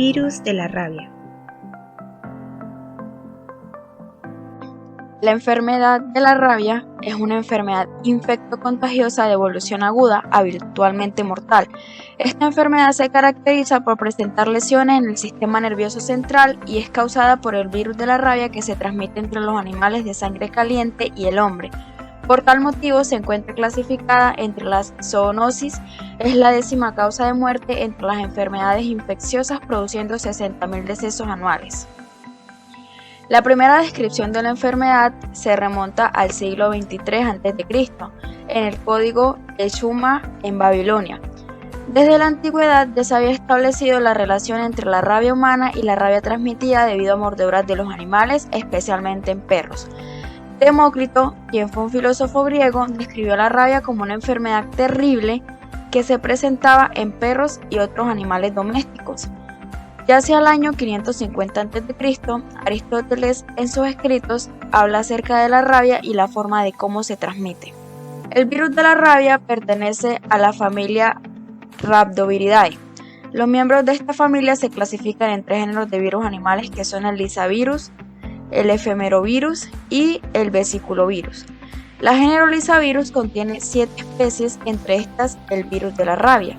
Virus de la rabia. La enfermedad de la rabia es una enfermedad infectocontagiosa de evolución aguda, habitualmente mortal. Esta enfermedad se caracteriza por presentar lesiones en el sistema nervioso central y es causada por el virus de la rabia que se transmite entre los animales de sangre caliente y el hombre. Por tal motivo se encuentra clasificada entre las zoonosis, es la 10ª causa de muerte entre las enfermedades infecciosas, produciendo 60.000 decesos anuales. La primera descripción de la enfermedad se remonta al siglo XXIII a.C., en el código Exuma en Babilonia. Desde la antigüedad ya se había establecido la relación entre la rabia humana y la rabia transmitida debido a mordeduras de los animales, especialmente en perros. Demócrito, quien fue un filósofo griego, describió la rabia como una enfermedad terrible que se presentaba en perros y otros animales domésticos. Ya hacia el año 550 a.C., Aristóteles en sus escritos habla acerca de la rabia y la forma de cómo se transmite. El virus de la rabia pertenece a la familia Rhabdoviridae. Los miembros de esta familia se clasifican en 3 géneros de virus animales que son el Lyssavirus, el Ephemerovirus y el Vesiculovirus. La género Lyssavirus contiene 7 especies, entre estas el virus de la rabia.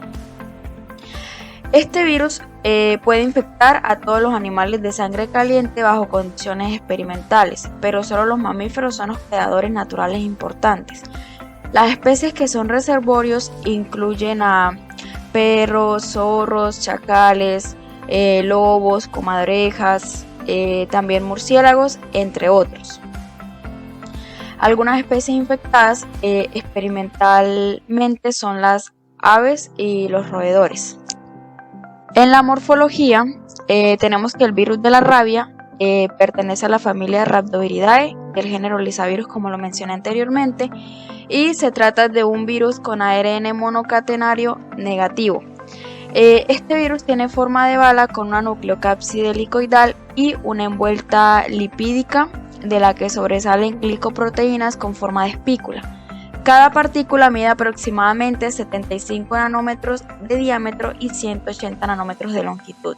Este virus puede infectar a todos los animales de sangre caliente bajo condiciones experimentales, pero solo los mamíferos son hospedadores naturales importantes. Las especies que son reservorios incluyen a perros, zorros, chacales, lobos, comadrejas, también murciélagos, entre otros. Algunas especies infectadas experimentalmente son las aves y los roedores. En la morfología tenemos que el virus de la rabia pertenece a la familia Rhabdoviridae, del género Lyssavirus, como lo mencioné anteriormente, y se trata de un virus con ARN monocatenario negativo. Este virus tiene forma de bala con una nucleocápside helicoidal y una envuelta lipídica de la que sobresalen glicoproteínas con forma de espícula. Cada partícula mide aproximadamente 75 nanómetros de diámetro y 180 nanómetros de longitud.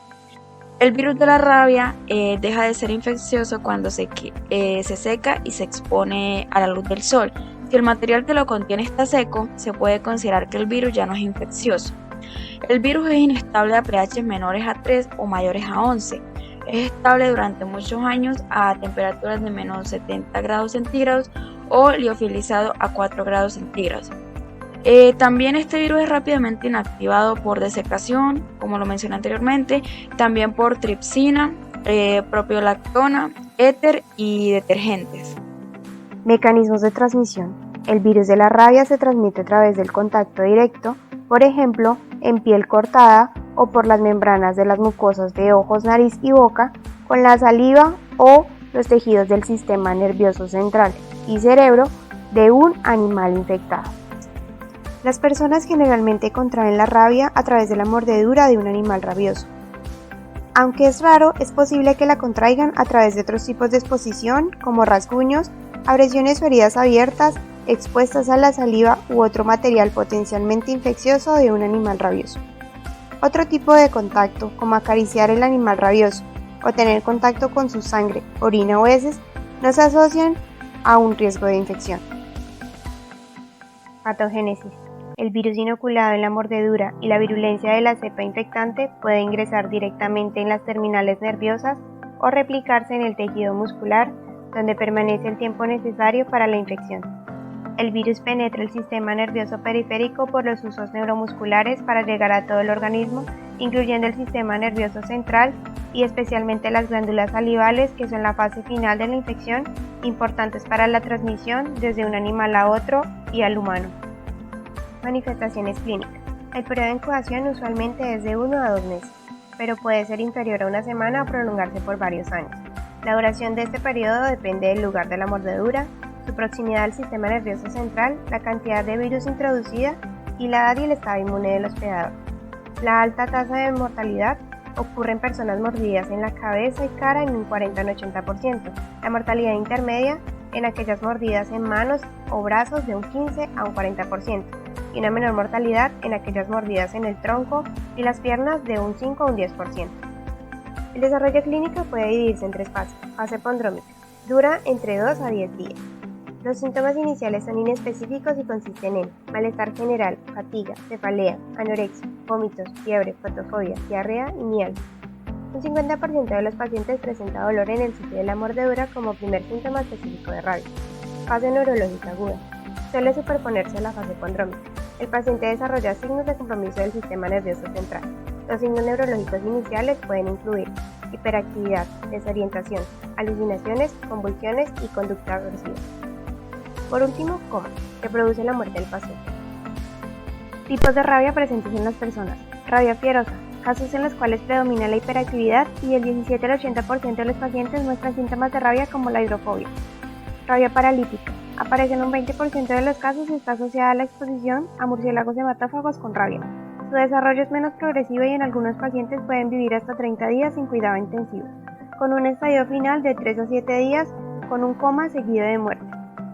El virus de la rabia deja de ser infeccioso cuando se seca y se expone a la luz del sol. Si el material que lo contiene está seco, se puede considerar que el virus ya no es infeccioso. El virus es inestable a pH menores a 3 o mayores a 11. Es estable durante muchos años a temperaturas de menos 70 grados centígrados o liofilizado a 4 grados centígrados. También este virus es rápidamente inactivado por desecación, como lo mencioné anteriormente, también por tripsina, propiolactona, éter y detergentes. Mecanismos de transmisión. El virus de la rabia se transmite a través del contacto directo, por ejemplo, en piel cortada o por las membranas de las mucosas de ojos, nariz y boca, con la saliva o los tejidos del sistema nervioso central y cerebro de un animal infectado. Las personas generalmente contraen la rabia a través de la mordedura de un animal rabioso. Aunque es raro, es posible que la contraigan a través de otros tipos de exposición, como rasguños, abrasiones o heridas abiertas expuestas a la saliva u otro material potencialmente infeccioso de un animal rabioso. Otro tipo de contacto, como acariciar el animal rabioso o tener contacto con su sangre, orina o heces, no se asocian a un riesgo de infección. Patogénesis. El virus inoculado en la mordedura y la virulencia de la cepa infectante puede ingresar directamente en las terminales nerviosas o replicarse en el tejido muscular, donde permanece el tiempo necesario para la infección. El virus penetra el sistema nervioso periférico por los usos neuromusculares para llegar a todo el organismo, incluyendo el sistema nervioso central y especialmente las glándulas salivales, que son la fase final de la infección, importantes para la transmisión desde un animal a otro y al humano. Manifestaciones clínicas. El periodo de incubación usualmente es de 1 a 2 meses, pero puede ser inferior a una semana o prolongarse por varios años. La duración de este periodo depende del lugar de la mordedura, su proximidad al sistema nervioso central, la cantidad de virus introducida y la edad y el estado inmune del hospedador. La alta tasa de mortalidad ocurre en personas mordidas en la cabeza y cara en un 40 a un 80%, la mortalidad intermedia en aquellas mordidas en manos o brazos de un 15 a un 40%, y una menor mortalidad en aquellas mordidas en el tronco y las piernas de un 5 a un 10%. El desarrollo clínico puede dividirse en 3 fases. Fase prodrómica. Dura entre 2 a 10 días. Los síntomas iniciales son inespecíficos y consisten en malestar general, fatiga, cefalea, anorexia, vómitos, fiebre, fotofobia, diarrea y mialgia. Un 50% de los pacientes presenta dolor en el sitio de la mordedura como primer síntoma específico de rabia. Fase neurológica aguda. Suele superponerse a la fase prodrómica. El paciente desarrolla signos de compromiso del sistema nervioso central. Los signos neurológicos iniciales pueden incluir hiperactividad, desorientación, alucinaciones, convulsiones y conducta aversiva. Por último, coma, que produce la muerte del paciente. Tipos de rabia presentes en las personas. Rabia fierosa, casos en los cuales predomina la hiperactividad y del 17 al 80% de los pacientes muestran síntomas de rabia como la hidrofobia. Rabia paralítica, aparece en un 20% de los casos y está asociada a la exposición a murciélagos hematófagos con rabia. Su desarrollo es menos progresivo y en algunos pacientes pueden vivir hasta 30 días sin cuidado intensivo, con un estadio final de 3 a 7 días con un coma seguido de muerte.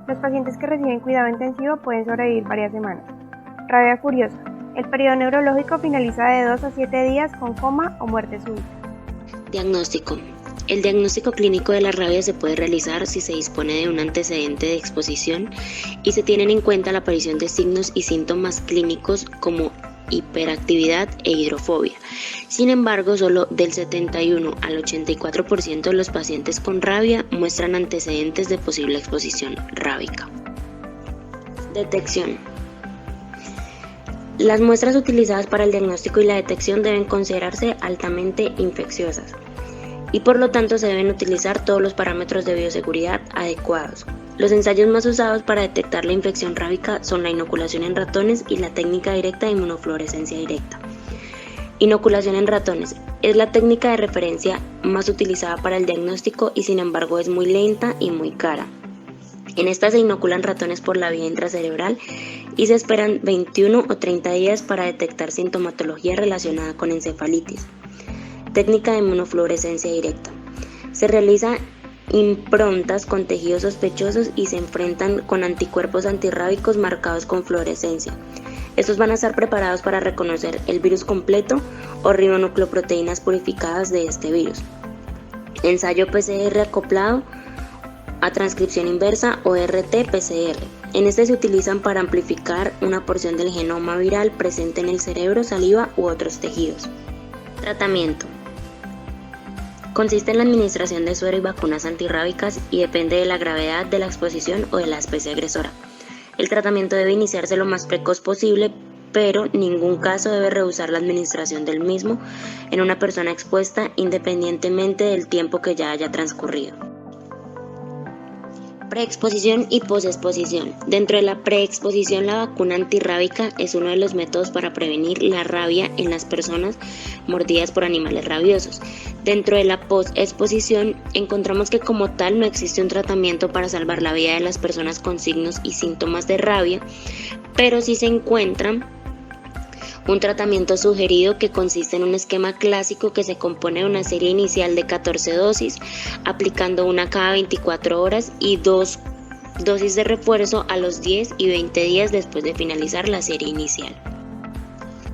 Los pacientes que reciben cuidado intensivo pueden sobrevivir varias semanas. Rabia furiosa. El periodo neurológico finaliza de 2 a 7 días con coma o muerte súbita. Diagnóstico. El diagnóstico clínico de la rabia se puede realizar si se dispone de un antecedente de exposición y se tienen en cuenta la aparición de signos y síntomas clínicos como hiperactividad e hidrofobia. Sin embargo, solo del 71 al 84% de los pacientes con rabia muestran antecedentes de posible exposición rábica. Detección. Las muestras utilizadas para el diagnóstico y la detección deben considerarse altamente infecciosas y por lo tanto se deben utilizar todos los parámetros de bioseguridad adecuados. Los ensayos más usados para detectar la infección rábica son la inoculación en ratones y la técnica directa de inmunofluorescencia directa. Inoculación en ratones es la técnica de referencia más utilizada para el diagnóstico y sin embargo es muy lenta y muy cara. En esta se inoculan ratones por la vía intracerebral y se esperan 21 o 30 días para detectar sintomatología relacionada con encefalitis. Técnica de inmunofluorescencia directa. Se realiza improntas con tejidos sospechosos y se enfrentan con anticuerpos antirrábicos marcados con fluorescencia. Estos van a estar preparados para reconocer el virus completo o ribonucleoproteínas purificadas de este virus. Ensayo PCR acoplado a transcripción inversa o RT-PCR. En este se utilizan para amplificar una porción del genoma viral presente en el cerebro, saliva u otros tejidos. Tratamiento. Consiste en la administración de suero y vacunas antirrábicas y depende de la gravedad de la exposición o de la especie agresora. El tratamiento debe iniciarse lo más precoz posible, pero ningún caso debe rehusar la administración del mismo en una persona expuesta independientemente del tiempo que ya haya transcurrido. Preexposición y posexposición. Dentro de la preexposición, la vacuna antirrábica es uno de los métodos para prevenir la rabia en las personas mordidas por animales rabiosos. Dentro de la posexposición, encontramos que como tal no existe un tratamiento para salvar la vida de las personas con signos y síntomas de rabia, pero sí se encuentran un tratamiento sugerido que consiste en un esquema clásico que se compone de una serie inicial de 14 dosis, aplicando una cada 24 horas y 2 dosis de refuerzo a los 10 y 20 días después de finalizar la serie inicial.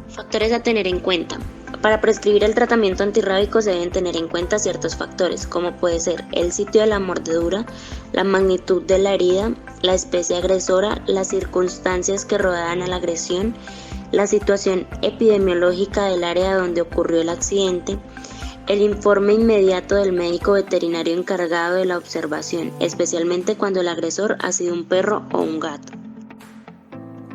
Factores a tener en cuenta. Para prescribir el tratamiento antirrábico se deben tener en cuenta ciertos factores, como puede ser el sitio de la mordedura, la magnitud de la herida, la especie agresora, las circunstancias que rodean a la agresión, la situación epidemiológica del área donde ocurrió el accidente, el informe inmediato del médico veterinario encargado de la observación, especialmente cuando el agresor ha sido un perro o un gato.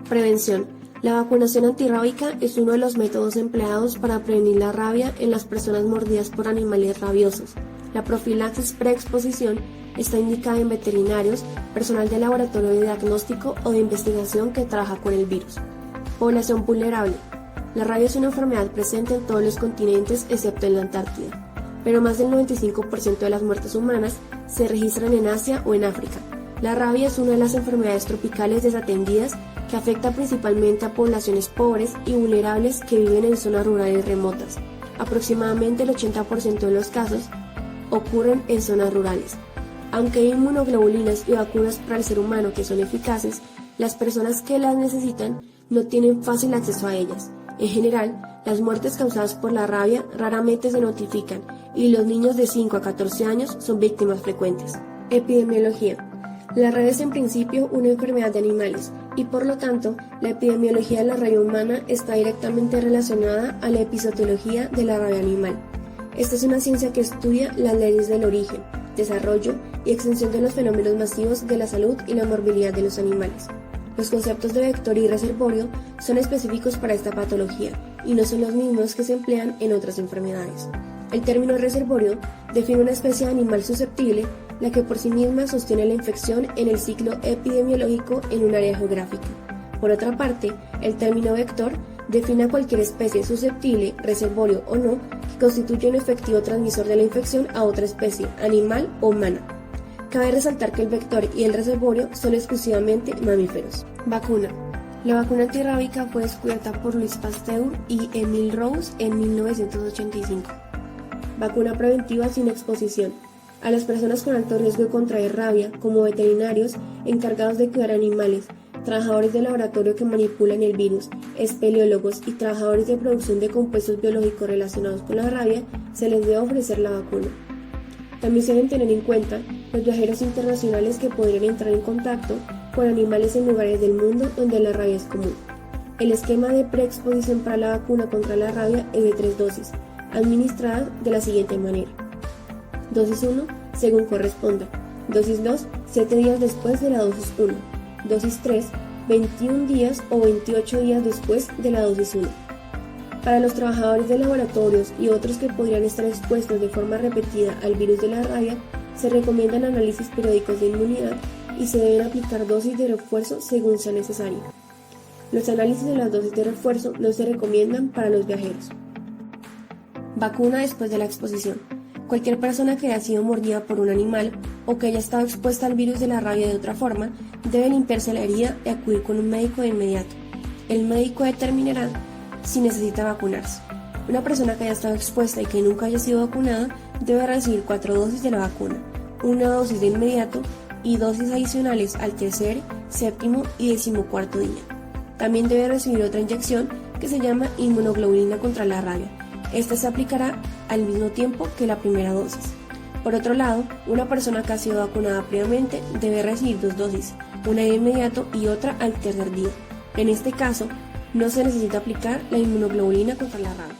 Prevención. La vacunación antirrábica es uno de los métodos empleados para prevenir la rabia en las personas mordidas por animales rabiosos. La profilaxis preexposición está indicada en veterinarios, personal de laboratorio de diagnóstico o de investigación que trabaja con el virus. Población vulnerable. La rabia es una enfermedad presente en todos los continentes excepto en la Antártida, pero más del 95% de las muertes humanas se registran en Asia o en África. La rabia es una de las enfermedades tropicales desatendidas que afecta principalmente a poblaciones pobres y vulnerables que viven en zonas rurales remotas. Aproximadamente el 80% de los casos ocurren en zonas rurales. Aunque hay inmunoglobulinas y vacunas para el ser humano que son eficaces, las personas que las necesitan no tienen fácil acceso a ellas. En general, las muertes causadas por la rabia raramente se notifican y los niños de 5 a 14 años son víctimas frecuentes. Epidemiología. La rabia es en principio una enfermedad de animales y por lo tanto la epidemiología de la rabia humana está directamente relacionada a la episodiología de la rabia animal. Esta es una ciencia que estudia las leyes del origen, desarrollo y extensión de los fenómenos masivos de la salud y la morbilidad de los animales. Los conceptos de vector y reservorio son específicos para esta patología y no son los mismos que se emplean en otras enfermedades. El término reservorio define una especie de animal susceptible, la que por sí misma sostiene la infección en el ciclo epidemiológico en un área geográfica. Por otra parte, el término vector define a cualquier especie susceptible, reservorio o no, que constituye un efectivo transmisor de la infección a otra especie, animal o humana. Cabe resaltar que el vector y el reservorio son exclusivamente mamíferos. Vacuna. La vacuna antirrábica fue descubierta por Louis Pasteur y Emile Rose en 1985. Vacuna preventiva sin exposición. A las personas con alto riesgo de contraer rabia, como veterinarios encargados de cuidar animales, trabajadores de laboratorio que manipulan el virus, espeleólogos y trabajadores de producción de compuestos biológicos relacionados con la rabia, se les debe ofrecer la vacuna. También se deben tener en cuenta los viajeros internacionales que podrían entrar en contacto con animales en lugares del mundo donde la rabia es común. El esquema de preexposición para la vacuna contra la rabia es de 3 dosis, administradas de la siguiente manera. Dosis 1, según corresponda. Dosis 2, 7 días después de la dosis 1. Dosis 3, 21 días o 28 días después de la dosis 1. Para los trabajadores de laboratorios y otros que podrían estar expuestos de forma repetida al virus de la rabia, se recomiendan análisis periódicos de inmunidad y se deben aplicar dosis de refuerzo según sea necesario. Los análisis de las dosis de refuerzo no se recomiendan para los viajeros. Vacuna después de la exposición. Cualquier persona que haya sido mordida por un animal o que haya estado expuesta al virus de la rabia de otra forma debe limpiarse la herida y acudir con un médico de inmediato. El médico determinará si necesita vacunarse. Una persona que haya estado expuesta y que nunca haya sido vacunada debe recibir 4 dosis de la vacuna, una dosis de inmediato y dosis adicionales al tercer, séptimo y 14º día. También debe recibir otra inyección que se llama inmunoglobulina contra la rabia. Esta se aplicará al mismo tiempo que la primera dosis. Por otro lado, una persona que ha sido vacunada previamente debe recibir 2 dosis, una de inmediato y otra al tercer día. En este caso, no se necesita aplicar la inmunoglobulina contra la rabia.